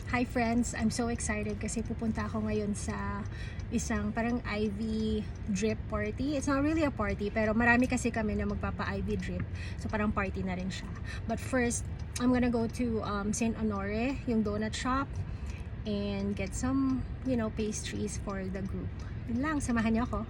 Hi friends! I'm so excited kasi pupunta ako ngayon sa isang parang IV drip party. It's not really a party, pero marami kasi kami na magpapa-IV drip. So parang party na rin siya. But first, I'm gonna go to St. Honore, yung donut shop, and get some, pastries for the group. Yun lang, samahan niyo ako.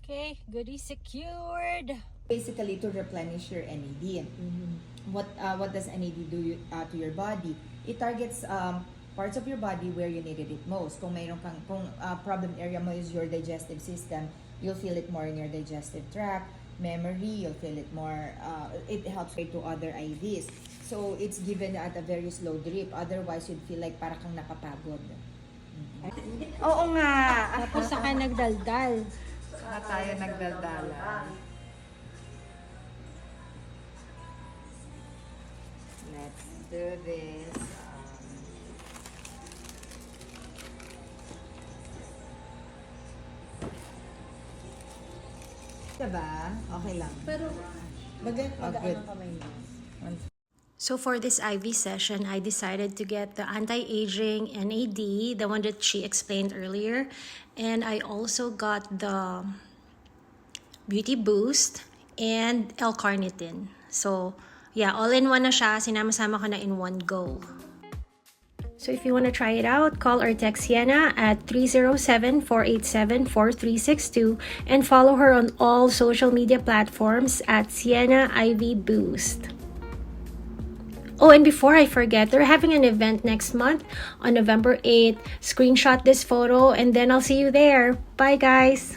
Okay, goodie secured. Basically, to replenish your NAD. What does NAD do to your body? It targets parts of your body where you needed it most. Kung problem area mo is your digestive system, you'll feel it more in your digestive tract. Memory, you'll feel it more. It helps to other IVs. So it's given at a very slow drip. Otherwise, you'd feel like para kang napapagod. Oo nga. Tapos saka nagdaldal. Saka tayo nagdaldala. Let's do this. Diba? Okay lang. Pero, good. kamay mo. So for this IV session, I decided to get the anti-aging NAD, the one that she explained earlier. And I also got the Beauty Boost and L-carnitine. So yeah, all in one na siya. Sinama-sama ko na in one go. So if you want to try it out, call or text Sienna at 307-487-4362 and follow her on all social media platforms at Sienna IV Boost. Oh, and before I forget, they're having an event next month on November 8th. Screenshot this photo and then I'll see you there. Bye, guys!